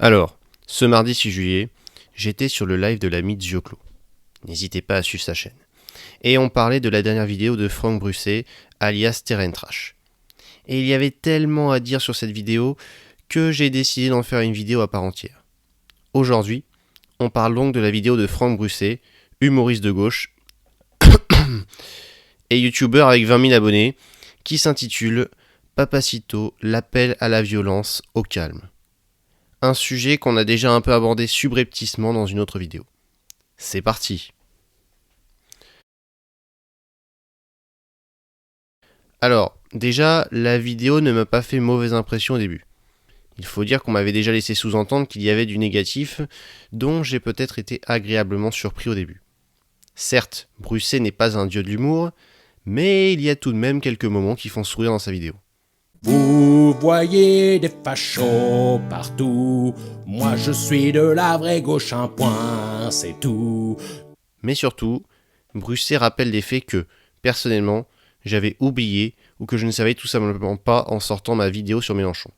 Alors, ce mardi 6 juillet, j'étais sur le live de l'ami Zioclo. N'hésitez pas à suivre sa chaîne. Et on parlait de la dernière vidéo de Franck Brusset, alias Terrentrash. Et il y avait tellement à dire sur cette vidéo que j'ai décidé d'en faire une vidéo à part entière. Aujourd'hui, on parle donc de la vidéo de Franck Brusset, humoriste de gauche et youtubeur avec 20 000 abonnés, qui s'intitule Papacito, l'appel à la violence au calme. Un sujet qu'on a déjà un peu abordé subrepticement dans une autre vidéo. C'est parti. Alors, déjà, la vidéo ne m'a pas fait mauvaise impression au début. Il faut dire qu'on m'avait déjà laissé sous-entendre qu'il y avait du négatif, dont j'ai peut-être été agréablement surpris au début. Certes, Brusset n'est pas un dieu de l'humour, mais il y a tout de même quelques moments qui font sourire dans sa vidéo. Vous voyez des fachos partout, moi je suis de la vraie gauche, un point, c'est tout. Mais surtout, Brusset rappelle des faits que, personnellement, j'avais oublié ou que je ne savais tout simplement pas en sortant ma vidéo sur Mélenchon.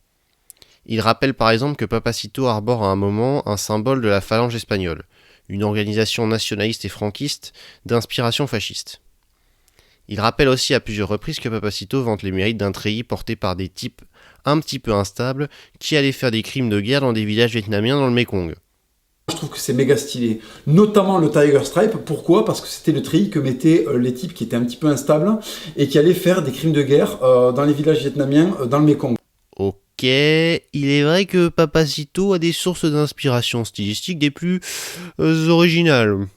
Il rappelle par exemple que Papacito arbore à un moment un symbole de la Phalange espagnole, une organisation nationaliste et franquiste d'inspiration fasciste. Il rappelle aussi à plusieurs reprises que Papacito vante les mérites d'un treillis porté par des types un petit peu instables qui allaient faire des crimes de guerre dans des villages vietnamiens dans le Mekong. Je trouve que c'est méga stylé, notamment le Tiger Stripe. Pourquoi? Parce que c'était le treillis que mettaient les types qui étaient un petit peu instables et qui allaient faire des crimes de guerre dans les villages vietnamiens dans le Mekong. Ok, il est vrai que Papacito a des sources d'inspiration stylistique des plus originales.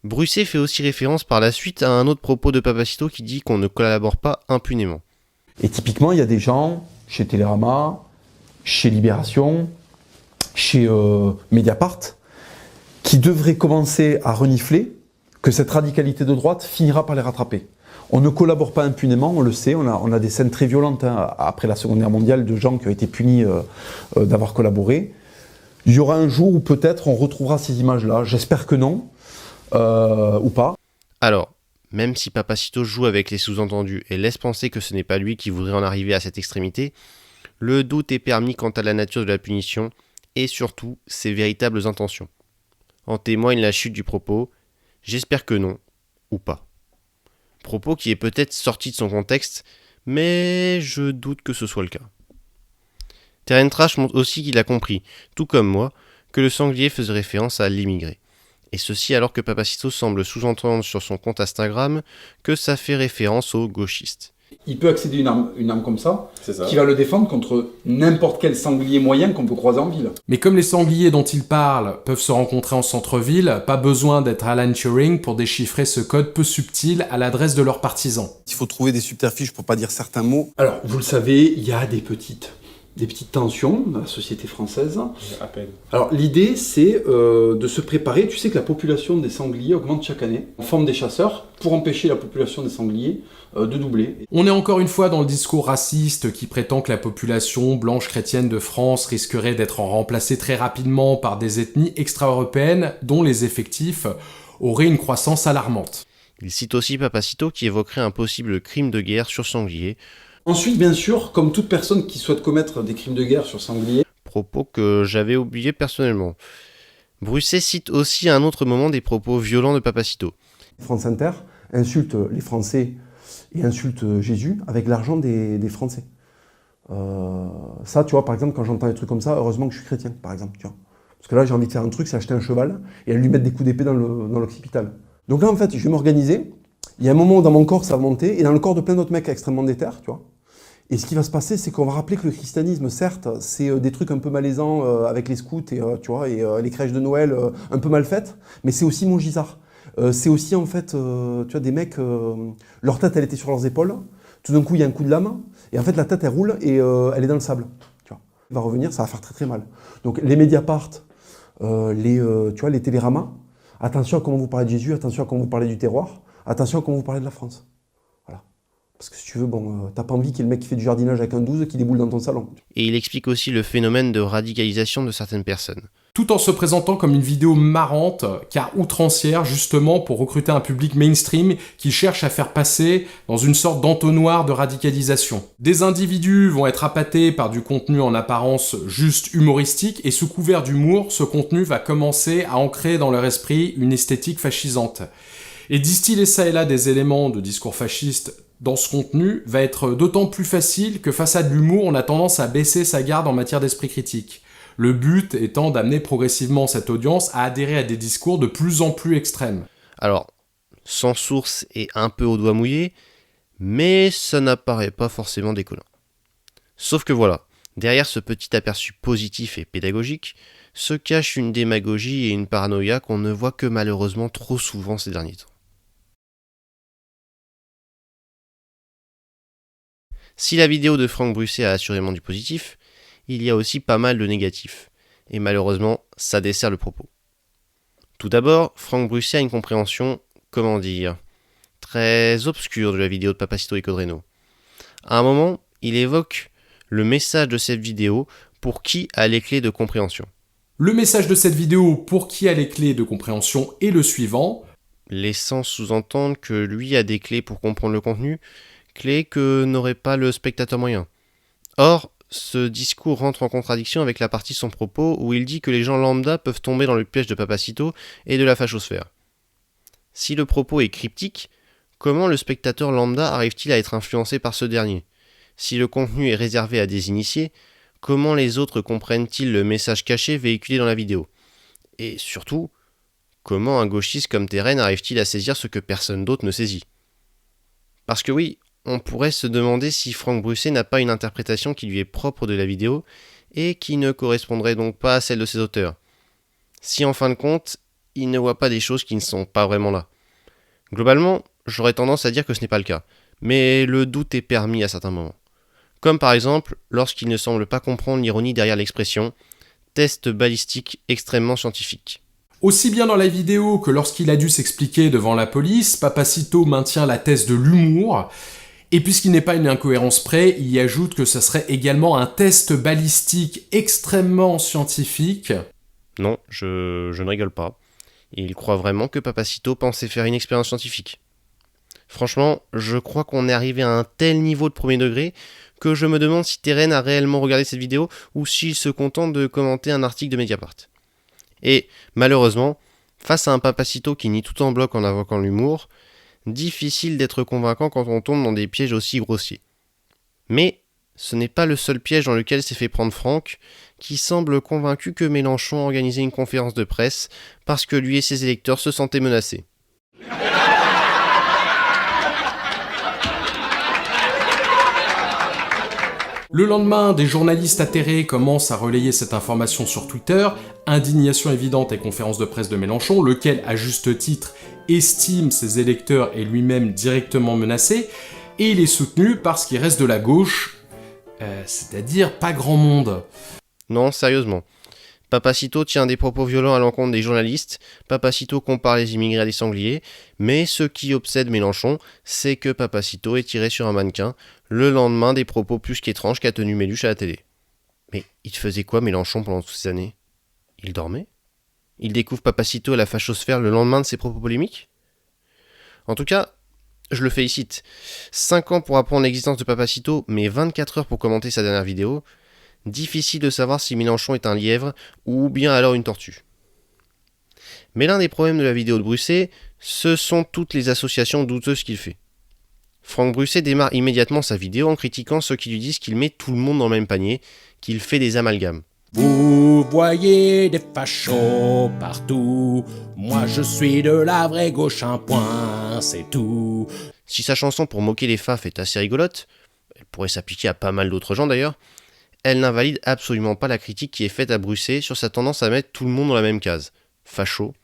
Brusset fait aussi référence par la suite à un autre propos de Papacito qui dit qu'on ne collabore pas impunément. Et typiquement, il y a des gens chez Télérama, chez Libération, chez Mediapart, qui devraient commencer à renifler que cette radicalité de droite finira par les rattraper. On ne collabore pas impunément, on le sait, on a des scènes très violentes après la Seconde Guerre mondiale de gens qui ont été punis d'avoir collaboré. Il y aura un jour où peut-être on retrouvera ces images-là, j'espère que non, ou pas. Alors, même si Papacito joue avec les sous-entendus et laisse penser que ce n'est pas lui qui voudrait en arriver à cette extrémité, le doute est permis quant à la nature de la punition et surtout ses véritables intentions. En témoigne la chute du propos « J'espère que non » ou pas. Propos qui est peut-être sorti de son contexte, mais je doute que ce soit le cas. Terrentrash montre aussi qu'il a compris, tout comme moi, que le sanglier faisait référence à l'immigré. Et ceci alors que Papacito semble sous-entendre sur son compte Instagram que ça fait référence aux gauchistes. Il peut accéder à une arme comme ça, qui va le défendre contre n'importe quel sanglier moyen qu'on peut croiser en ville. Mais comme les sangliers dont il parle peuvent se rencontrer en centre-ville, pas besoin d'être Alan Turing pour déchiffrer ce code peu subtil à l'adresse de leurs partisans. Il faut trouver des subterfuges pour pas dire certains mots. Alors, vous le savez, il y a des petites tensions dans la société française. À peine. Alors l'idée c'est de se préparer, tu sais que la population des sangliers augmente chaque année. On forme des chasseurs pour empêcher la population des sangliers de doubler. On est encore une fois dans le discours raciste qui prétend que la population blanche chrétienne de France risquerait d'être remplacée très rapidement par des ethnies extra-européennes dont les effectifs auraient une croissance alarmante. Il cite aussi Papacito qui évoquerait un possible crime de guerre sur sanglier. Ensuite, bien sûr, comme toute personne qui souhaite commettre des crimes de guerre sur sanglier, Propos que j'avais oublié personnellement. Brusset cite aussi à un autre moment des propos violents de Papacito. France Inter insulte les Français et insulte Jésus avec l'argent des Français. Ça, tu vois, par exemple, quand j'entends des trucs comme ça, heureusement que je suis chrétien, par exemple, tu vois. Parce que là, j'ai envie de faire un truc, c'est acheter un cheval et aller lui mettre des coups d'épée dans l'occipital. Donc là, en fait, je vais m'organiser. Il y a un moment où dans mon corps, ça va monter, et dans le corps de plein d'autres mecs extrêmement déter, tu vois. Et ce qui va se passer, c'est qu'on va rappeler que le christianisme, certes, c'est des trucs un peu malaisants avec les scouts et, tu vois, et les crèches de Noël un peu mal faites, mais c'est aussi mon gisard. C'est aussi, en fait, tu vois, des mecs, leur tête, elle était sur leurs épaules. Tout d'un coup, il y a un coup de lame, et en fait, la tête, elle roule, et elle est dans le sable. Tu vois. Elle va revenir, ça va faire très très mal. Donc, les Mediapart, tu vois, les Télérama, attention à comment vous parlez de Jésus, attention à comment vous parlez du terroir, attention à comment vous parlez de la France. Parce que si tu veux, bon, t'as pas envie qu'il y ait le mec qui fait du jardinage avec un 12 qui déboule dans ton salon. Et il explique aussi le phénomène de radicalisation de certaines personnes. tout en se présentant comme une vidéo marrante, car outrancière justement pour recruter un public mainstream qui cherche à faire passer dans une sorte d'entonnoir de radicalisation. Des individus vont être appâtés par du contenu en apparence juste humoristique, et sous couvert d'humour, ce contenu va commencer à ancrer dans leur esprit une esthétique fascisante. Et distiller ça et là des éléments de discours fasciste dans ce contenu va être d'autant plus facile que face à de l'humour, on a tendance à baisser sa garde en matière d'esprit critique. Le but étant d'amener progressivement cette audience à adhérer à des discours de plus en plus extrêmes. Alors, sans source et un peu au doigt mouillé, mais ça n'apparaît pas forcément déconnant. Sauf que voilà, derrière ce petit aperçu positif et pédagogique, se cache une démagogie et une paranoïa qu'on ne voit que malheureusement trop souvent ces derniers temps. Si la vidéo de Franck Brusset a assurément du positif, il y a aussi pas mal de négatifs, et malheureusement, ça dessert le propos. Tout d'abord, Franck Brusset a une compréhension, comment dire, très obscure de la vidéo de Papacito et Codreno. À un moment, il évoque le message de cette vidéo pour qui a les clés de compréhension. Le message de cette vidéo pour qui a les clés de compréhension est le suivant, laissant sous-entendre que lui a des clés pour comprendre le contenu, clés que n'aurait pas le spectateur moyen. Or, ce discours rentre en contradiction avec la partie de son propos où il dit que les gens lambda peuvent tomber dans le piège de Papacito et de la fachosphère. Si le propos est cryptique, comment le spectateur lambda arrive-t-il à être influencé par ce dernier ? Si le contenu est réservé à des initiés, comment les autres comprennent-ils le message caché véhiculé dans la vidéo ? Et surtout, comment un gauchiste comme Terren arrive-t-il à saisir ce que personne d'autre ne saisit ? Parce que oui, on pourrait se demander si Franck Brusset n'a pas une interprétation qui lui est propre de la vidéo et qui ne correspondrait donc pas à celle de ses auteurs. Si en fin de compte, il ne voit pas des choses qui ne sont pas vraiment là. Globalement, j'aurais tendance à dire que ce n'est pas le cas, mais le doute est permis à certains moments. Comme par exemple, lorsqu'il ne semble pas comprendre l'ironie derrière l'expression « test balistique extrêmement scientifique ». Aussi bien dans la vidéo que lorsqu'il a dû s'expliquer devant la police, Papacito maintient la thèse de l'humour, et puisqu'il n'est pas une incohérence près, il y ajoute que ce serait également un test balistique extrêmement scientifique. Non, je ne rigole pas. Il croit vraiment que Papacito pensait faire une expérience scientifique. Franchement, je crois qu'on est arrivé à un tel niveau de premier degré que je me demande si Terren a réellement regardé cette vidéo ou s'il se contente de commenter un article de Mediapart. Et malheureusement, face à un Papacito qui nie tout en bloc en invoquant l'humour, difficile d'être convaincant quand on tombe dans des pièges aussi grossiers. Mais ce n'est pas le seul piège dans lequel s'est fait prendre Franck, qui semble convaincu que Mélenchon a organisé une conférence de presse parce que lui et ses électeurs se sentaient menacés. Le lendemain, des journalistes atterrés commencent à relayer cette information sur Twitter, indignation évidente et conférence de presse de Mélenchon, lequel, à juste titre, estime ses électeurs et lui-même directement menacés, et il est soutenu par ce qui reste de la gauche, c'est-à-dire pas grand monde. Non, sérieusement. Papacito tient des propos violents à l'encontre des journalistes, Papacito compare les immigrés à des sangliers, mais ce qui obsède Mélenchon, c'est que Papacito est tiré sur un mannequin le lendemain des propos plus qu'étranges qu'a tenu Méluche à la télé. Mais il faisait quoi Mélenchon pendant toutes ces années ? Il dormait ? Il découvre Papacito à la fachosphère le lendemain de ses propos polémiques ? En tout cas, je le félicite. 5 ans pour apprendre l'existence de Papacito, mais 24 heures pour commenter sa dernière vidéo. Difficile de savoir si Mélenchon est un lièvre ou bien alors une tortue. Mais l'un des problèmes de la vidéo de Brusset, ce sont toutes les associations douteuses qu'il fait. Franck Brusset démarre immédiatement sa vidéo en critiquant ceux qui lui disent qu'il met tout le monde dans le même panier, qu'il fait des amalgames. Vous voyez des fachos partout, moi je suis de la vraie gauche, un point, c'est tout. Si sa chanson pour moquer les faf est assez rigolote, elle pourrait s'appliquer à pas mal d'autres gens d'ailleurs, elle n'invalide absolument pas la critique qui est faite à Brusset sur sa tendance à mettre tout le monde dans la même case, facho,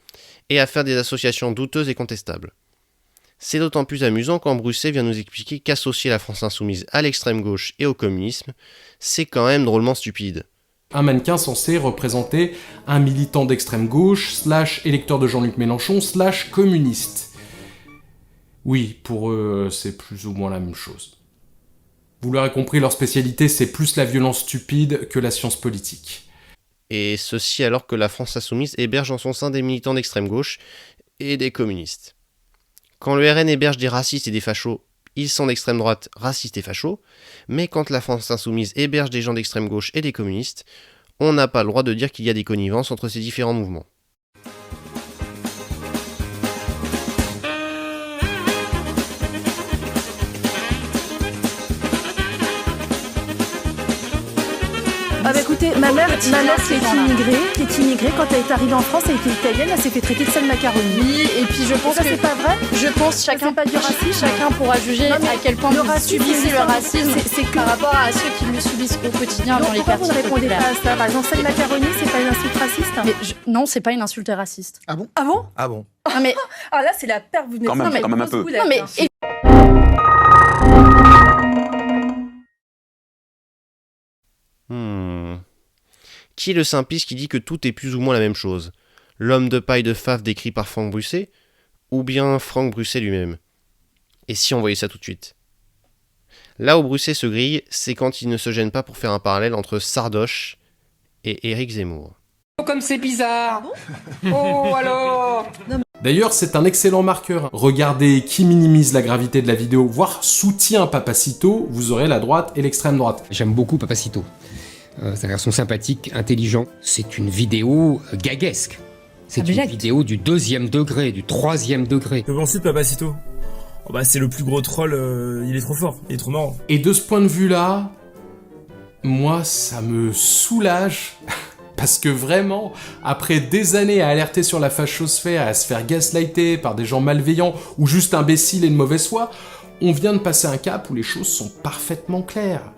et à faire des associations douteuses et contestables. C'est d'autant plus amusant quand Brusset vient nous expliquer qu'associer la France insoumise à l'extrême gauche et au communisme, c'est quand même drôlement stupide. Un mannequin censé représenter un militant d'extrême gauche, / électeur de Jean-Luc Mélenchon, / communiste. Oui, pour eux, c'est plus ou moins la même chose. Vous l'aurez compris, leur spécialité, c'est plus la violence stupide que la science politique. Et ceci alors que la France insoumise héberge en son sein des militants d'extrême gauche et des communistes. Quand le RN héberge des racistes et des fachos, ils sont d'extrême droite, racistes et fachos, mais quand la France insoumise héberge des gens d'extrême gauche et des communistes, on n'a pas le droit de dire qu'il y a des connivences entre ces différents mouvements. Ah bah écoutez, ma mère qui est immigrée, quand elle est arrivée en France, elle était italienne, elle s'est fait traiter de sale macaroni. Oui, et puis je pense Ça que c'est pas vrai. je pense chacun pas du racisme. chacun pourra juger Non, mais à quel point le vous racisme, subissez c'est le racisme c'est que- par rapport à ceux qui le subissent au quotidien Donc dans les pourquoi vous ne quartiers répondez populaires. pas à ça? Par exemple, sale macaroni, c'est pas une insulte raciste? Mais non, c'est pas une insulte raciste. Ah bon? Ah bon? Ah bon? Non mais Ah là c'est la perte, vous venez Quand de même, faire quand même un grosse peu. boulette, non mais hein. et- Qui est le simpliste qui dit que tout est plus ou moins la même chose? L'homme de paille de Faf décrit par Franck Brusset? Ou bien Franck Brusset lui-même? Et si on voyait ça tout de suite? Là où Brusset se grille, c'est quand il ne se gêne pas pour faire un parallèle entre Sardoche et Éric Zemmour. Comme c'est bizarre. Oh alors. D'ailleurs, c'est un excellent marqueur. Regardez qui minimise la gravité de la vidéo, voire soutient Papacito, vous aurez la droite et l'extrême droite. J'aime beaucoup Papacito. C'est un garçon sympathique, intelligent. C'est une vidéo gaguesque. C'est une vidéo du 2e degré, du 3e degré. Que pensez de Papacito? Oh bah c'est le plus gros troll, il est trop fort, il est trop marrant. Et de ce point de vue-là, moi, ça me soulage. Parce que vraiment, après des années à alerter sur la fachosphère, à se faire gaslighter par des gens malveillants ou juste imbéciles et de mauvaise foi, on vient de passer un cap où les choses sont parfaitement claires.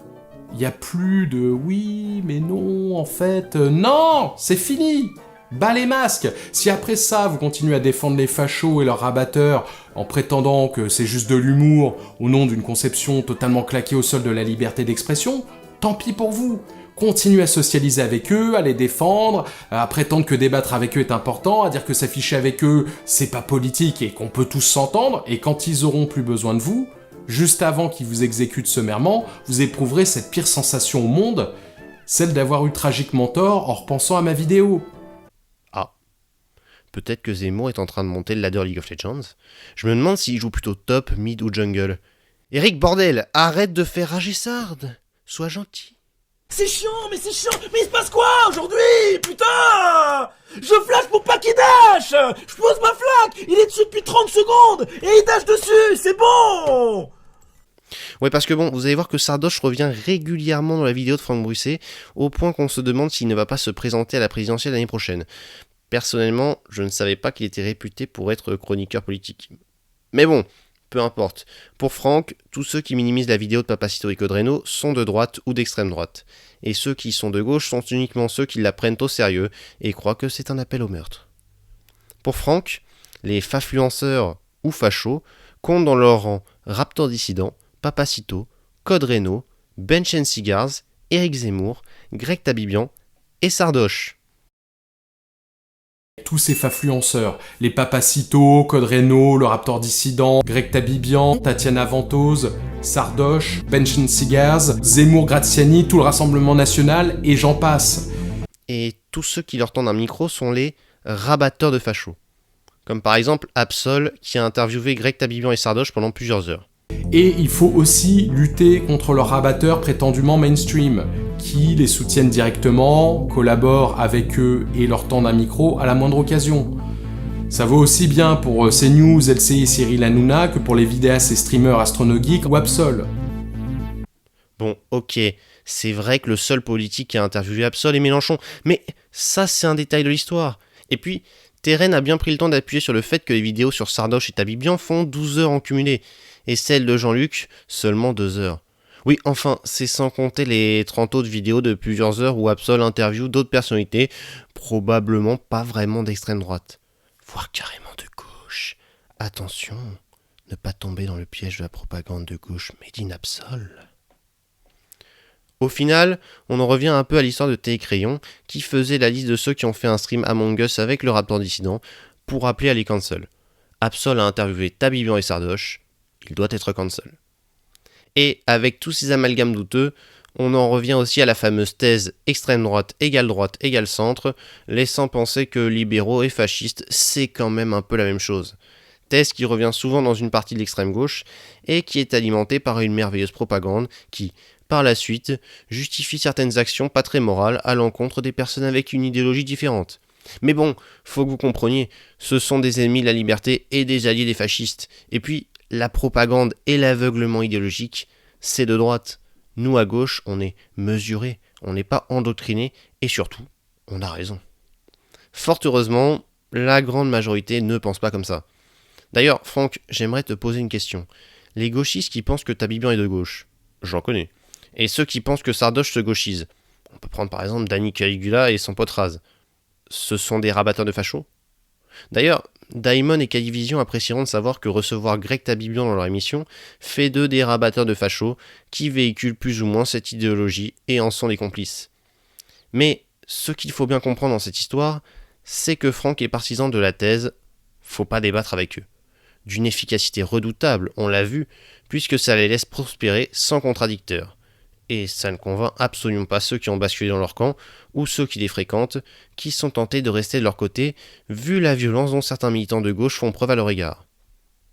Il n'y a plus de oui, mais non, en fait, non, c'est fini. Bas les masques. Si après ça, vous continuez à défendre les fachos et leurs rabatteurs en prétendant que c'est juste de l'humour au nom d'une conception totalement claquée au sol de la liberté d'expression, tant pis pour vous. Continuez à socialiser avec eux, à les défendre, à prétendre que débattre avec eux est important, à dire que s'afficher avec eux, c'est pas politique et qu'on peut tous s'entendre, et quand ils auront plus besoin de vous, juste avant qu'ils vous exécutent sommairement, vous éprouverez cette pire sensation au monde, celle d'avoir eu tragiquement tort en repensant à ma vidéo. Ah. Peut-être que Zemmour est en train de monter le ladder League of Legends. Je me demande s'il joue plutôt top, mid ou jungle. Eric, bordel, arrête de faire rager Sard. Sois gentil. C'est chiant, mais il se passe quoi aujourd'hui? Putain! Je flash pour pas qu'il dash! Je pose ma flaque! Il est dessus depuis 30 secondes! Et il dash dessus! C'est bon! Ouais, parce que bon, vous allez voir que Sardoche revient régulièrement dans la vidéo de Franck Brusset, au point qu'on se demande s'il ne va pas se présenter à la présidentielle l'année prochaine. Personnellement, je ne savais pas qu'il était réputé pour être chroniqueur politique. Mais bon, peu importe. Pour Franck, tous ceux qui minimisent la vidéo de Papacito et Codreno sont de droite ou d'extrême droite. Et ceux qui sont de gauche sont uniquement ceux qui la prennent au sérieux et croient que c'est un appel au meurtre. Pour Franck, les fafluenceurs ou fachos comptent dans leur rang Raptor Dissident, Papacito, Codreno, Bench & Cigars, Éric Zemmour, Greg Tabibian et Sardoche. Tous ces fafluenceurs, les Papacito, Codreno, le Raptor Dissident, Greg Tabibian, Tatiana Ventose, Sardoche, Bench & Cigars, Zemmour, Graziani, tout le Rassemblement National, et j'en passe. Et tous ceux qui leur tendent un micro sont les rabatteurs de fachos. Comme par exemple Absol, qui a interviewé Greg Tabibian et Sardoche pendant plusieurs heures. Et il faut aussi lutter contre leurs rabatteurs prétendument mainstream, qui les soutiennent directement, collaborent avec eux et leur tendent un micro à la moindre occasion. Ça vaut aussi bien pour CNews, LCI et Cyril Hanouna que pour les vidéastes et streamers AstronoGeek ou Absol. Bon, ok, c'est vrai que le seul politique qui a interviewé Absol est Mélenchon, mais ça c'est un détail de l'histoire. Et puis, Terren a bien pris le temps d'appuyer sur le fait que les vidéos sur Sardoche et Tabibian font 12 heures en cumulé, et celle de Jean-Luc, seulement 2 heures. Oui, enfin, c'est sans compter les 30 autres vidéos de plusieurs heures où Absol interviewe d'autres personnalités, probablement pas vraiment d'extrême droite, voire carrément de gauche. Attention, ne pas tomber dans le piège de la propagande de gauche made in Absol. Au final, on en revient un peu à l'histoire de Télécrayon, qui faisait la liste de ceux qui ont fait un stream Among Us avec le Raptor Dissident, pour appeler à les cancel. Absol a interviewé Tabibian et Sardoche, il doit être cancel. Et avec tous ces amalgames douteux, On en revient aussi à la fameuse thèse extrême droite égale centre, laissant penser que libéraux et fascistes, c'est quand même un peu la même chose. Thèse qui revient souvent dans une partie de l'extrême gauche et qui est alimentée par une merveilleuse propagande qui, par la suite, justifie certaines actions pas très morales à l'encontre des personnes avec une idéologie différente. Mais bon, faut que vous compreniez, ce sont des ennemis de la liberté et des alliés des fascistes. Et puis, la propagande et l'aveuglement idéologique, c'est de droite. Nous, à gauche, on est mesurés, on n'est pas endoctrinés, et surtout, on a raison. Fort heureusement, la grande majorité ne pense pas comme ça. D'ailleurs, Franck, j'aimerais te poser une question. Les gauchistes qui pensent que Tabibian est de gauche, j'en connais. Et ceux qui pensent que Sardoche se gauchise, on peut prendre par exemple Danny Caligula et son pote Raz. Ce sont des rabatteurs de fachos ? D'ailleurs, Daimon et Calivision apprécieront de savoir que recevoir Greg Tabibian dans leur émission fait d'eux des rabatteurs de fachos qui véhiculent plus ou moins cette idéologie et en sont les complices. Mais ce qu'il faut bien comprendre dans cette histoire, c'est que Franck est partisan de la thèse « faut pas débattre avec eux ». D'une efficacité redoutable, on l'a vu, puisque ça les laisse prospérer sans contradicteur. Et ça ne convainc absolument pas ceux qui ont basculé dans leur camp, ou ceux qui les fréquentent, qui sont tentés de rester de leur côté, vu la violence dont certains militants de gauche font preuve à leur égard.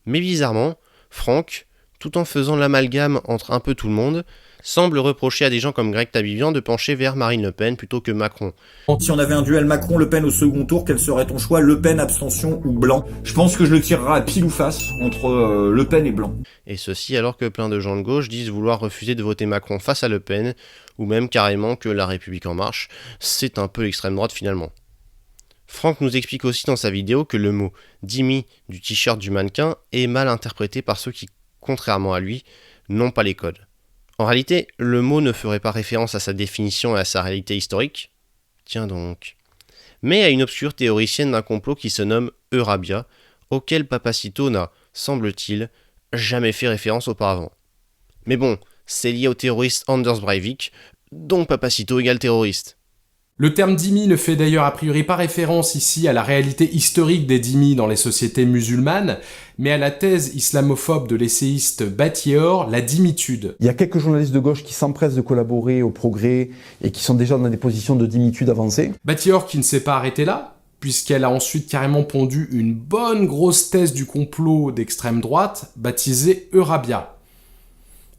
Mais bizarrement, Franck, tout en faisant l'amalgame entre un peu tout le monde, semble reprocher à des gens comme Greg Tabibian de pencher vers Marine Le Pen plutôt que Macron. Si on avait un duel Macron-Le Pen au second tour, quel serait ton choix ? Le Pen, abstention ou blanc ? Je pense que je le tirerai à pile ou face entre Le Pen et blanc. Et ceci alors que plein de gens de gauche disent vouloir refuser de voter Macron face à Le Pen, ou même carrément que La République En Marche, c'est un peu l'extrême droite finalement. Franck nous explique aussi dans sa vidéo que le mot « Dimi » du t-shirt du mannequin est mal interprété par ceux qui, contrairement à lui, n'ont pas les codes. En réalité, le mot ne ferait pas référence à sa définition et à sa réalité historique, tiens donc, mais à une obscure théoricienne d'un complot qui se nomme Eurabia, auquel Papacito n'a, semble-t-il, jamais fait référence auparavant. Mais bon, c'est lié au terroriste Anders Breivik, donc Papacito égale terroriste. Le terme dhimmi ne fait d'ailleurs a priori pas référence ici à la réalité historique des dhimmis dans les sociétés musulmanes, mais à la thèse islamophobe de l'essayiste Batior, la dhimmitude. Il y a quelques journalistes de gauche qui s'empressent de collaborer au Progrès et qui sont déjà dans des positions de dhimmitude avancées. Batior qui ne s'est pas arrêtée là, puisqu'elle a ensuite carrément pondu une bonne grosse thèse du complot d'extrême droite, baptisée Eurabia.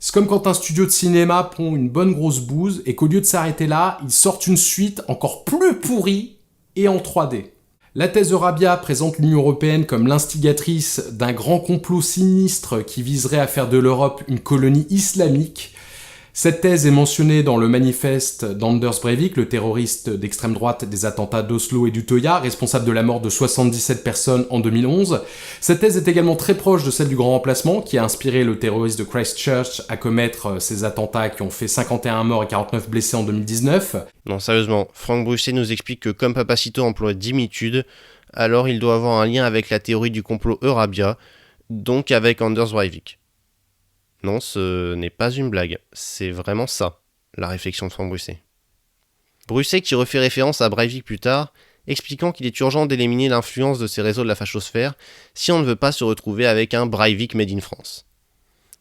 C'est comme quand un studio de cinéma pond une bonne grosse bouse et qu'au lieu de s'arrêter là, ils sortent une suite encore plus pourrie et en 3D. La thèse Eurabia présente l'Union européenne comme l'instigatrice d'un grand complot sinistre qui viserait à faire de l'Europe une colonie islamique. Cette thèse est mentionnée dans le manifeste d'Anders Breivik, le terroriste d'extrême droite des attentats d'Oslo et d'Utøya, responsable de la mort de 77 personnes en 2011. Cette thèse est également très proche de celle du Grand Remplacement, qui a inspiré le terroriste de Christchurch à commettre ces attentats qui ont fait 51 morts et 49 blessés en 2019. Non, sérieusement, Franck Brusset nous explique que comme Papacito emploie dhimmitude, alors il doit avoir un lien avec la théorie du complot Eurabia, donc avec Anders Breivik. Non, ce n'est pas une blague, c'est vraiment ça, la réflexion de Franck Brusset. Brusset qui refait référence à Breivik plus tard, expliquant qu'il est urgent d'éliminer l'influence de ces réseaux de la fachosphère si on ne veut pas se retrouver avec un Breivik made in France.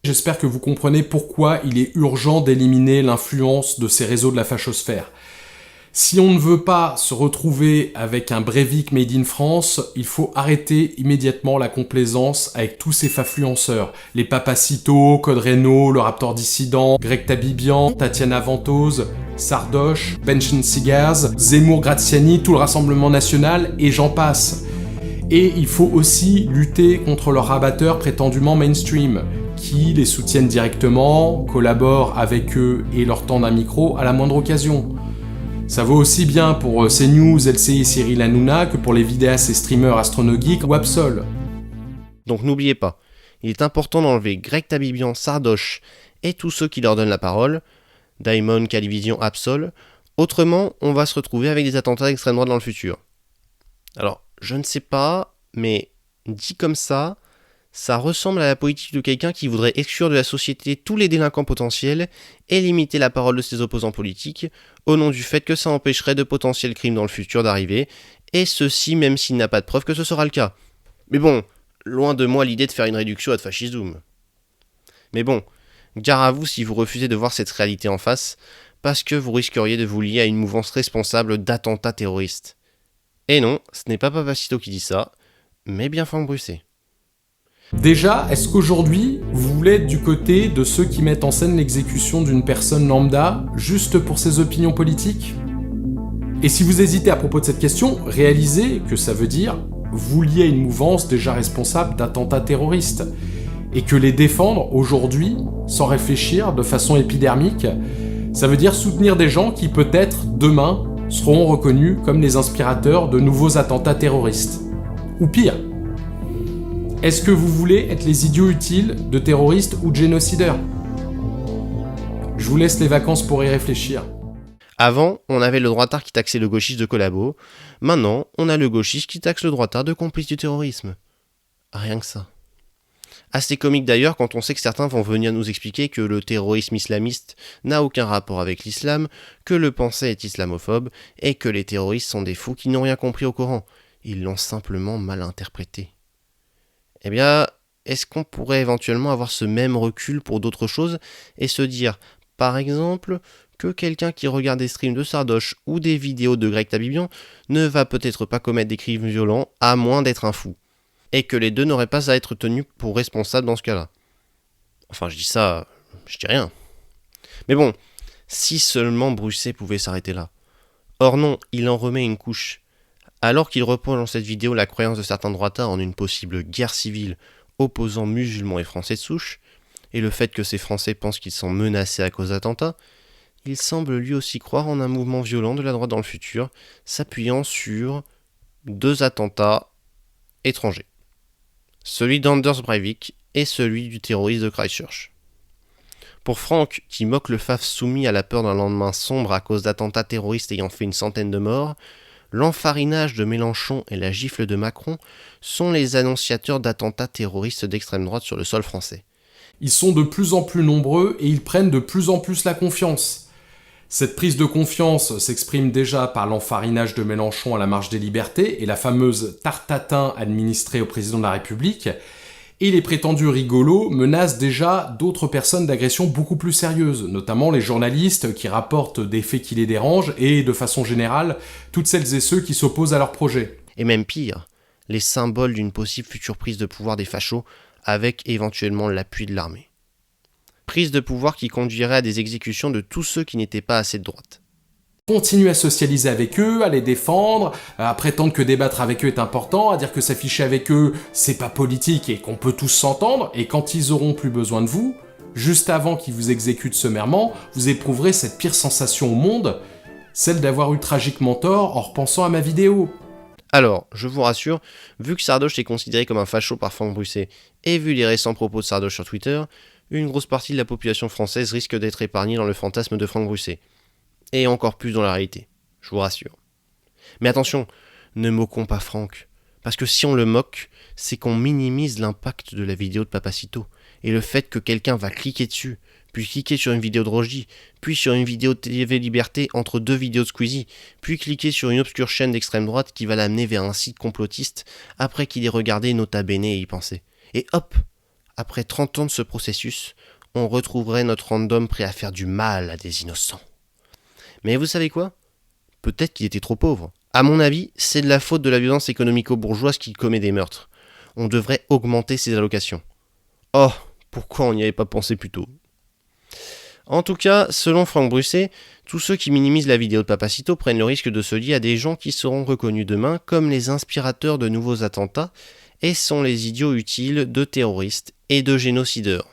J'espère que vous comprenez pourquoi il est urgent d'éliminer l'influence de ces réseaux de la fachosphère. Si on ne veut pas se retrouver avec un Breivik made in France, il faut arrêter immédiatement la complaisance avec tous ces fafluenceurs. Les Papacito, Code Reno, le Raptor Dissident, Greg Tabibian, Tatiana Ventose, Sardoche, Benchen Cigars, Zemmour Graziani, tout le Rassemblement National, et j'en passe. Et il faut aussi lutter contre leurs rabatteurs prétendument mainstream, qui les soutiennent directement, collaborent avec eux et leur tendent un micro à la moindre occasion. Ça vaut aussi bien pour CNews, LCI et Cyril Hanouna que pour les vidéastes et streamers AstronoGeek ou Absol. Donc n'oubliez pas, il est important d'enlever Greg Tabibian, Sardoche et tous ceux qui leur donnent la parole, Daimon, Calivision, Absol, autrement on va se retrouver avec des attentats d'extrême droite dans le futur. Alors, je ne sais pas, mais dit comme ça ressemble à la politique de quelqu'un qui voudrait exclure de la société tous les délinquants potentiels et limiter la parole de ses opposants politiques, au nom du fait que ça empêcherait de potentiels crimes dans le futur d'arriver, et ceci même s'il n'a pas de preuve que ce sera le cas. Mais bon, loin de moi l'idée de faire une réduction ad fascistum. Mais bon, Gare à vous si vous refusez de voir cette réalité en face, parce que vous risqueriez de vous lier à une mouvance responsable d'attentats terroristes. Et non, ce n'est pas Papacito qui dit ça, mais bien Franck Brusset. Déjà, est-ce qu'aujourd'hui, vous voulez être du côté de ceux qui mettent en scène l'exécution d'une personne lambda juste pour ses opinions politiques ? Et si vous hésitez à propos de cette question, réalisez que ça veut dire vous lier à une mouvance déjà responsable d'attentats terroristes. Et que les défendre aujourd'hui, sans réfléchir, de façon épidermique, ça veut dire soutenir des gens qui peut-être, demain, seront reconnus comme les inspirateurs de nouveaux attentats terroristes. Ou pire. Est-ce que vous voulez être les idiots utiles de terroristes ou de génocideurs ? Je vous laisse les vacances pour y réfléchir. Avant, on avait le droitard qui taxait le gauchiste de collabo. Maintenant, on a le gauchiste qui taxe le droitard de complice du terrorisme. Rien que ça. Assez comique d'ailleurs quand on sait que certains vont venir nous expliquer que le terrorisme islamiste n'a aucun rapport avec l'islam, que le pensée est islamophobe, et que les terroristes sont des fous qui n'ont rien compris au Coran. Ils l'ont simplement mal interprété. Eh bien, est-ce qu'on pourrait éventuellement avoir ce même recul pour d'autres choses et se dire, par exemple, que quelqu'un qui regarde des streams de Sardoche ou des vidéos de Greg Tabibian ne va peut-être pas commettre des crimes violents à moins d'être un fou, et que les deux n'auraient pas à être tenus pour responsables dans ce cas-là. Enfin, je dis ça, je dis rien. Mais bon, si seulement Brusset pouvait s'arrêter là. Or non, il en remet une couche. Alors qu'il reprend dans cette vidéo la croyance de certains droitards en une possible guerre civile opposant musulmans et français de souche, et le fait que ces Français pensent qu'ils sont menacés à cause d'attentats, il semble lui aussi croire en un mouvement violent de la droite dans le futur, s'appuyant sur 2 attentats étrangers. Celui d'Anders Breivik et celui du terroriste de Christchurch. Pour Franck, qui moque le FAF soumis à la peur d'un lendemain sombre à cause d'attentats terroristes ayant fait une centaine de morts, l'enfarinage de Mélenchon et la gifle de Macron sont les annonciateurs d'attentats terroristes d'extrême droite sur le sol français. Ils sont de plus en plus nombreux et ils prennent de plus en plus la confiance. Cette prise de confiance s'exprime déjà par l'enfarinage de Mélenchon à la Marche des Libertés et la fameuse tarte-tatin administrée au président de la République, et les prétendus rigolos menacent déjà d'autres personnes d'agression beaucoup plus sérieuses, notamment les journalistes qui rapportent des faits qui les dérangent et, de façon générale, toutes celles et ceux qui s'opposent à leur projet. Et même pire, les symboles d'une possible future prise de pouvoir des fachos avec éventuellement l'appui de l'armée. Prise de pouvoir qui conduirait à des exécutions de tous ceux qui n'étaient pas assez de droite. Continuer à socialiser avec eux, à les défendre, à prétendre que débattre avec eux est important, à dire que s'afficher avec eux, c'est pas politique et qu'on peut tous s'entendre, et quand ils auront plus besoin de vous, juste avant qu'ils vous exécutent sommairement, vous éprouverez cette pire sensation au monde, celle d'avoir eu tragiquement tort en repensant à ma vidéo. Alors, je vous rassure, vu que Sardoche est considéré comme un facho par Franck Brusset, et vu les récents propos de Sardoche sur Twitter, une grosse partie de la population française risque d'être épargnée dans le fantasme de Franck Brusset. Et encore plus dans la réalité, je vous rassure. Mais attention, ne moquons pas Franck, parce que si on le moque, c'est qu'on minimise l'impact de la vidéo de Papacito, et le fait que quelqu'un va cliquer dessus, puis cliquer sur une vidéo de Rochdy, puis sur une vidéo de TV Liberté entre 2 vidéos de Squeezie, puis cliquer sur une obscure chaîne d'extrême droite qui va l'amener vers un site complotiste, après qu'il ait regardé Nota Bene et y pensé. Et hop, après 30 ans de ce processus, on retrouverait notre random prêt à faire du mal à des innocents. Mais vous savez quoi ? Peut-être qu'il était trop pauvre. À mon avis, c'est de la faute de la violence économico-bourgeoise qui commet des meurtres. On devrait augmenter ses allocations. Oh, pourquoi on n'y avait pas pensé plus tôt ? En tout cas, selon Franck Brusset, tous ceux qui minimisent la vidéo de Papacito prennent le risque de se lier à des gens qui seront reconnus demain comme les inspirateurs de nouveaux attentats et sont les idiots utiles de terroristes et de génocideurs.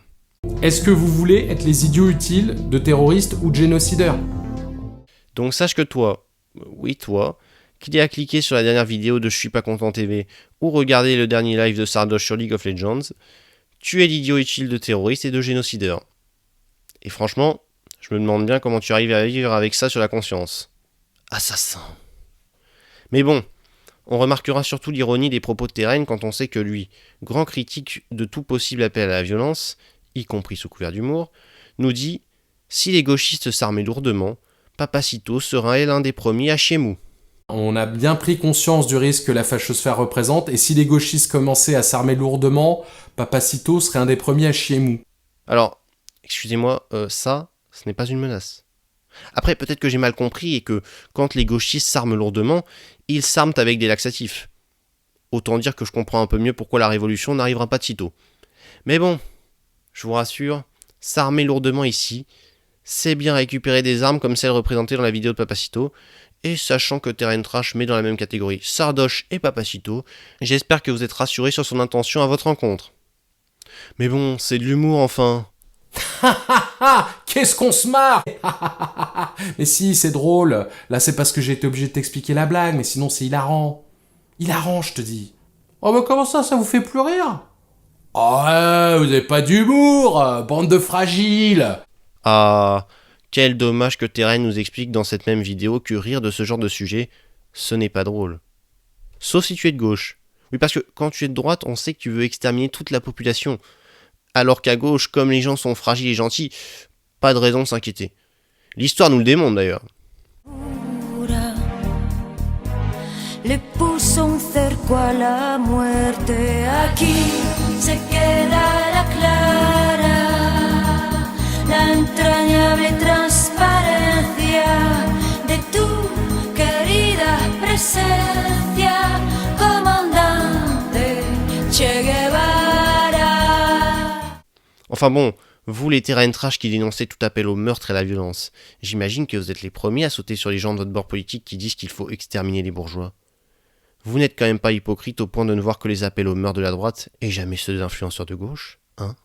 Est-ce que vous voulez être les idiots utiles de terroristes ou de génocideurs ? Donc sache que toi, oui toi, qui as cliqué sur la dernière vidéo de Je suis pas content TV ou regardé le dernier live de Sardoche sur League of Legends, tu es l'idiot utile de terroristes et de génocideurs. Et franchement, je me demande bien comment tu arrives à vivre avec ça sur la conscience. Assassin. Mais bon, on remarquera surtout l'ironie des propos de Terraine quand on sait que lui, grand critique de tout possible appel à la violence, y compris sous couvert d'humour, nous dit « Si les gauchistes s'armaient lourdement, Papacito serait l'un des premiers à chier mou. » On a bien pris conscience du risque que la fachosphère représente, et si les gauchistes commençaient à s'armer lourdement, Papacito serait un des premiers à chier mou. Alors, Excusez-moi, ça, ce n'est pas une menace. Après, peut-être que j'ai mal compris et que quand les gauchistes s'arment lourdement, ils s'arment avec des laxatifs. Autant dire que je comprends un peu mieux pourquoi la révolution n'arrivera pas de sitôt. Mais bon, je vous rassure, s'armer lourdement ici, c'est bien récupérer des armes comme celles représentées dans la vidéo de Papacito, et sachant que Terrain Trash met dans la même catégorie Sardoche et Papacito, j'espère que vous êtes rassurés sur son intention à votre rencontre. Mais bon, c'est de l'humour enfin. Qu'est-ce qu'on se marre. Mais si, c'est drôle. Là, c'est parce que j'ai été obligé de t'expliquer la blague, mais sinon c'est hilarant. Hilarant, je te dis. Oh bah comment ça vous fait plus rire? Oh ouais, vous avez pas d'humour, bande de fragiles. Ah, quel dommage que Terrain nous explique dans cette même vidéo que rire de ce genre de sujet, ce n'est pas drôle. Sauf si tu es de gauche. Oui, parce que quand tu es de droite, on sait que tu veux exterminer toute la population. Alors qu'à gauche, comme les gens sont fragiles et gentils, pas de raison de s'inquiéter. L'histoire nous le démontre d'ailleurs. Le puso un cerco a la muerte. Aquí se queda la clara, la entrañable transparencia de tu querida presencia, comandante Che Guevara. Enfin bon, vous les Terrain Trash qui dénoncez tout appel au meurtre et à la violence, j'imagine que vous êtes les premiers à sauter sur les gens de votre bord politique qui disent qu'il faut exterminer les bourgeois. Vous n'êtes quand même pas hypocrite au point de ne voir que les appels au meurtre de la droite et jamais ceux des influenceurs de gauche, hein?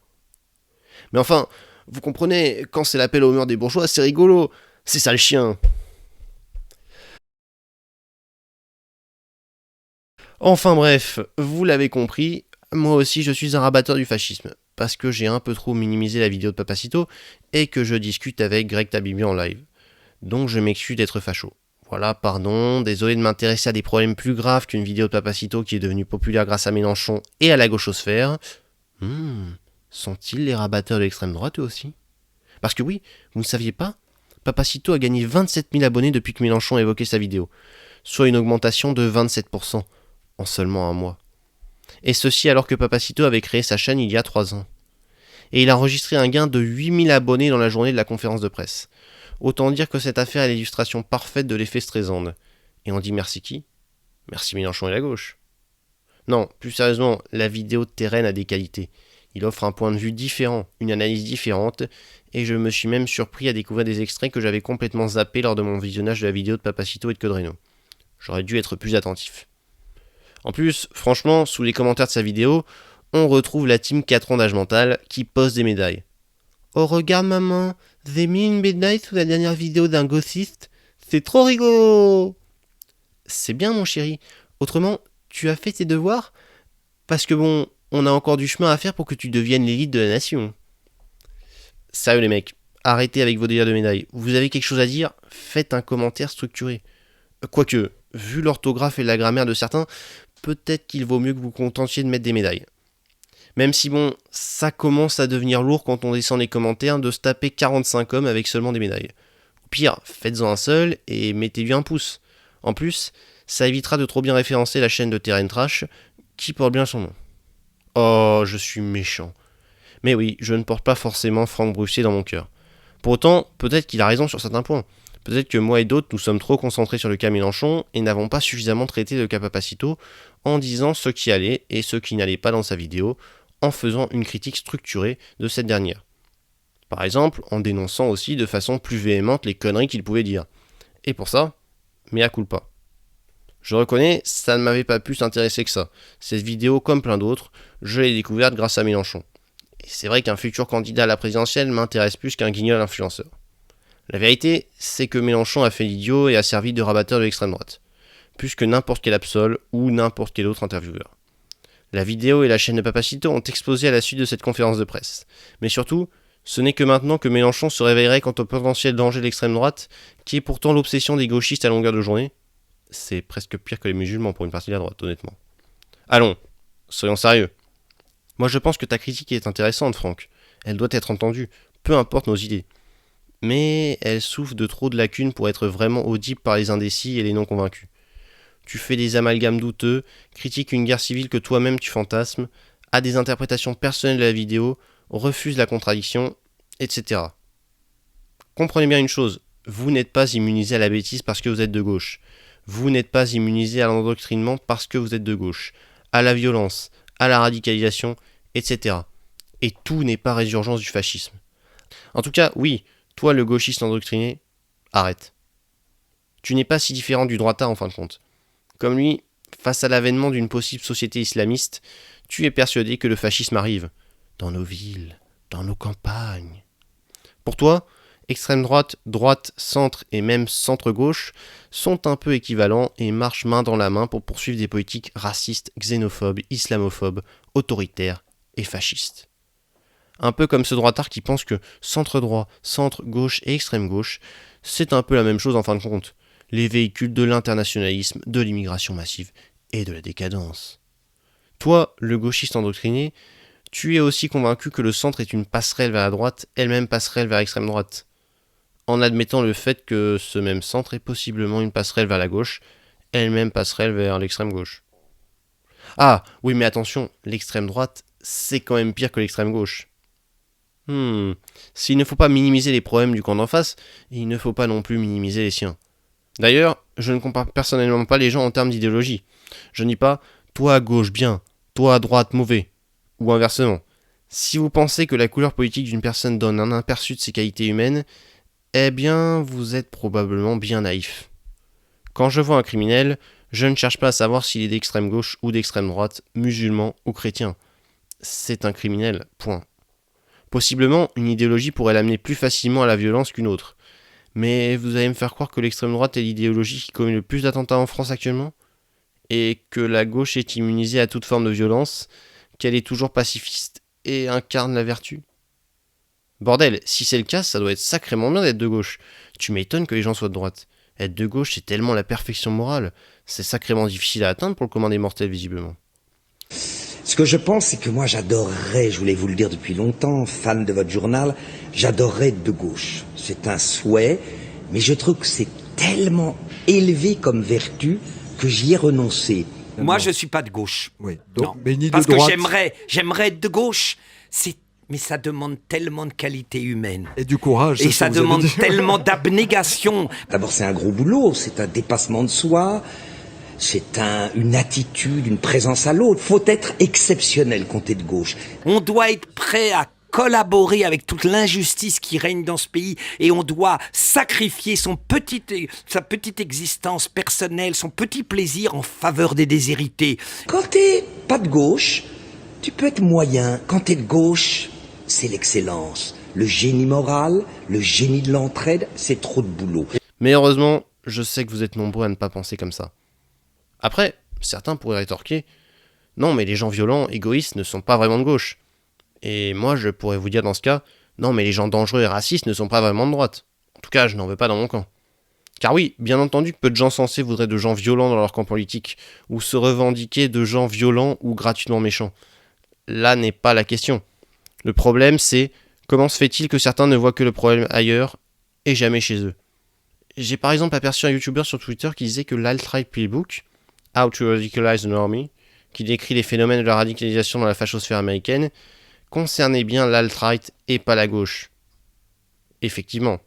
Mais enfin, vous comprenez, quand c'est l'appel au meurtre des bourgeois, c'est rigolo, c'est ça le chien. Enfin bref, vous l'avez compris, moi aussi je suis un rabatteur du fascisme, parce que j'ai un peu trop minimisé la vidéo de Papacito et que je discute avec Greg Tabibi en live. Donc je m'excuse d'être facho. Voilà, pardon, désolé de m'intéresser à des problèmes plus graves qu'une vidéo de Papacito qui est devenue populaire grâce à Mélenchon et à la gauchosphère. Sont-ils les rabatteurs de l'extrême droite eux aussi? Parce que oui, vous ne saviez pas, Papacito a gagné 27 000 abonnés depuis que Mélenchon a évoqué sa vidéo, soit une augmentation de 27% en seulement un mois. Et ceci alors que Papacito avait créé sa chaîne il y a 3 ans. Et il a enregistré un gain de 8 000 abonnés dans la journée de la conférence de presse. Autant dire que cette affaire est l'illustration parfaite de l'effet Streisand. Et on dit merci qui? Merci Mélenchon et la gauche. Non, plus sérieusement, la vidéo de Terrain a des qualités. Il offre un point de vue différent, une analyse différente, et je me suis même surpris à découvrir des extraits que j'avais complètement zappés lors de mon visionnage de la vidéo de Papacito et de Codreno. J'aurais dû être plus attentif. En plus, franchement, sous les commentaires de sa vidéo, on retrouve la team 4 ans d'âge mental qui pose des médailles. Oh regarde maman, j'ai mis une médaille sous la dernière vidéo d'un gauchiste, c'est trop rigolo. C'est bien mon chéri, autrement, tu as fait tes devoirs? Parce que bon, on a encore du chemin à faire pour que tu deviennes l'élite de la nation. Sérieux les mecs, arrêtez avec vos délires de médailles. Vous avez quelque chose à dire? Faites un commentaire structuré. Quoique, vu l'orthographe et la grammaire de certains, peut-être qu'il vaut mieux que vous contentiez de mettre des médailles. Même si bon, ça commence à devenir lourd quand on descend les commentaires de se taper 45 hommes avec seulement des médailles. Au pire, faites-en un seul et mettez-lui un pouce. En plus, ça évitera de trop bien référencer la chaîne de Terrain Trash qui porte bien son nom. Oh, je suis méchant. Mais oui, je ne porte pas forcément Franck Brussier dans mon cœur. Pour autant, peut-être qu'il a raison sur certains points. Peut-être que moi et d'autres, nous sommes trop concentrés sur le cas Mélenchon et n'avons pas suffisamment traité le cas Papacito en disant ce qui allait et ce qui n'allait pas dans sa vidéo, en faisant une critique structurée de cette dernière. Par exemple, en dénonçant aussi de façon plus véhémente les conneries qu'il pouvait dire. Et pour ça, mea culpa. Je reconnais, ça ne m'avait pas pu s'intéresser que ça. Cette vidéo, comme plein d'autres, je l'ai découverte grâce à Mélenchon. Et c'est vrai qu'un futur candidat à la présidentielle m'intéresse plus qu'un guignol influenceur. La vérité, c'est que Mélenchon a fait l'idiot et a servi de rabatteur de l'extrême droite, plus que n'importe quel absol ou n'importe quel autre intervieweur. La vidéo et la chaîne de Papacito ont explosé à la suite de cette conférence de presse. Mais surtout, ce n'est que maintenant que Mélenchon se réveillerait quant au potentiel danger de l'extrême droite, qui est pourtant l'obsession des gauchistes à longueur de journée. C'est presque pire que les musulmans pour une partie de la droite, honnêtement. Allons, soyons sérieux. Moi je pense que ta critique est intéressante, Franck. Elle doit être entendue, peu importe nos idées. Mais elle souffre de trop de lacunes pour être vraiment audible par les indécis et les non convaincus. Tu fais des amalgames douteux, critiques une guerre civile que toi-même tu fantasmes, as des interprétations personnelles de la vidéo, refuses la contradiction, etc. Comprenez bien une chose, vous n'êtes pas immunisé à la bêtise parce que vous êtes de gauche. Vous n'êtes pas immunisé à l'endoctrinement parce que vous êtes de gauche, à la violence, à la radicalisation, etc. Et tout n'est pas résurgence du fascisme. En tout cas, oui, toi le gauchiste endoctriné, arrête. Tu n'es pas si différent du droitard en fin de compte. Comme lui, face à l'avènement d'une possible société islamiste, tu es persuadé que le fascisme arrive. Dans nos villes, dans nos campagnes. Pour toi, extrême droite, droite, centre et même centre-gauche sont un peu équivalents et marchent main dans la main pour poursuivre des politiques racistes, xénophobes, islamophobes, autoritaires et fascistes. Un peu comme ce droitard qui pense que centre-droit, centre-gauche et extrême-gauche, c'est un peu la même chose en fin de compte. Les véhicules de l'internationalisme, de l'immigration massive et de la décadence. Toi, le gauchiste endoctriné, tu es aussi convaincu que le centre est une passerelle vers la droite, elle-même passerelle vers l'extrême droite. En admettant le fait que ce même centre est possiblement une passerelle vers la gauche, elle-même passerelle vers l'extrême gauche. Ah, oui mais attention, l'extrême droite, c'est quand même pire que l'extrême gauche. S'il ne faut pas minimiser les problèmes du camp d'en face, il ne faut pas non plus minimiser les siens. D'ailleurs, je ne compare personnellement pas les gens en termes d'idéologie. Je ne dis pas « toi à gauche bien, toi à droite mauvais », ou inversement. Si vous pensez que la couleur politique d'une personne donne un aperçu de ses qualités humaines, eh bien, vous êtes probablement bien naïf. Quand je vois un criminel, je ne cherche pas à savoir s'il est d'extrême gauche ou d'extrême droite, musulman ou chrétien. C'est un criminel, point. Possiblement, une idéologie pourrait l'amener plus facilement à la violence qu'une autre. Mais vous allez me faire croire que l'extrême droite est l'idéologie qui commet le plus d'attentats en France actuellement ? Et que la gauche est immunisée à toute forme de violence, qu'elle est toujours pacifiste et incarne la vertu ? Bordel, si c'est le cas, ça doit être sacrément bien d'être de gauche. Tu m'étonnes que les gens soient de droite. Être de gauche, c'est tellement la perfection morale. C'est sacrément difficile à atteindre pour le commun des mortels, visiblement. Ce que je pense, c'est que moi j'adorerais, je voulais vous le dire depuis longtemps, fan de votre journal, j'adorerais être de gauche. C'est un souhait, mais je trouve que c'est tellement élevé comme vertu que j'y ai renoncé. Moi je suis pas de gauche. Oui, donc, non. Mais ni de Parce droite. que j'aimerais être de gauche. Mais ça demande tellement de qualité humaine. Et du courage. Et ça demande tellement d'abnégation. D'abord c'est un gros boulot, c'est un dépassement de soi. C'est une attitude, une présence à l'autre. Faut être exceptionnel quand t'es de gauche. On doit être prêt à collaborer avec toute l'injustice qui règne dans ce pays et on doit sacrifier sa petite existence personnelle, son petit plaisir en faveur des déshérités. Quand t'es pas de gauche, tu peux être moyen. Quand t'es de gauche, c'est l'excellence. Le génie moral, le génie de l'entraide, c'est trop de boulot. Mais heureusement, je sais que vous êtes nombreux à ne pas penser comme ça. Après, certains pourraient rétorquer « Non, mais les gens violents, égoïstes ne sont pas vraiment de gauche. » Et moi, je pourrais vous dire dans ce cas « Non, mais les gens dangereux et racistes ne sont pas vraiment de droite. » En tout cas, je n'en veux pas dans mon camp. Car oui, bien entendu que peu de gens sensés voudraient de gens violents dans leur camp politique, ou se revendiquer de gens violents ou gratuitement méchants. Là n'est pas la question. Le problème, c'est comment se fait-il que certains ne voient que le problème ailleurs et jamais chez eux. J'ai par exemple aperçu un YouTuber sur Twitter qui disait que l'Alt-Right Playbook, How to Radicalize an Army, qui décrit les phénomènes de la radicalisation dans la fachosphère américaine, concernait bien l'alt-right et pas la gauche. Effectivement.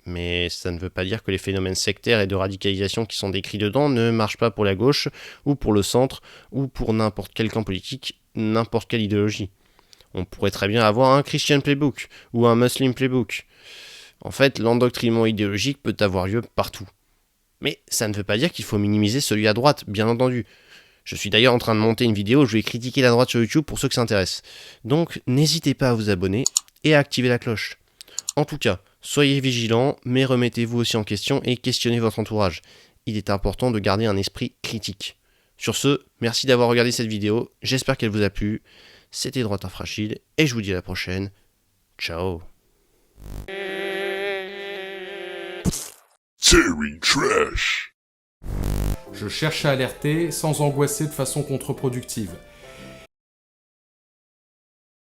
Mais ça ne veut pas dire que les phénomènes sectaires et de radicalisation qui sont décrits dedans ne marchent pas pour la gauche, ou pour le centre, ou pour n'importe quel camp politique, n'importe quelle idéologie. On pourrait très bien avoir un Christian Playbook, ou un Muslim Playbook. En fait, l'endoctrinement idéologique peut avoir lieu partout. Mais ça ne veut pas dire qu'il faut minimiser celui à droite, bien entendu. Je suis d'ailleurs en train de monter une vidéo où je vais critiquer la droite sur YouTube pour ceux que ça intéresse. Donc n'hésitez pas à vous abonner et à activer la cloche. En tout cas, soyez vigilants, mais remettez-vous aussi en question et questionnez votre entourage. Il est important de garder un esprit critique. Sur ce, merci d'avoir regardé cette vidéo, j'espère qu'elle vous a plu. C'était Droite Infragile et je vous dis à la prochaine. Ciao. Terry Trash. Je cherche à alerter sans angoisser de façon contre-productive.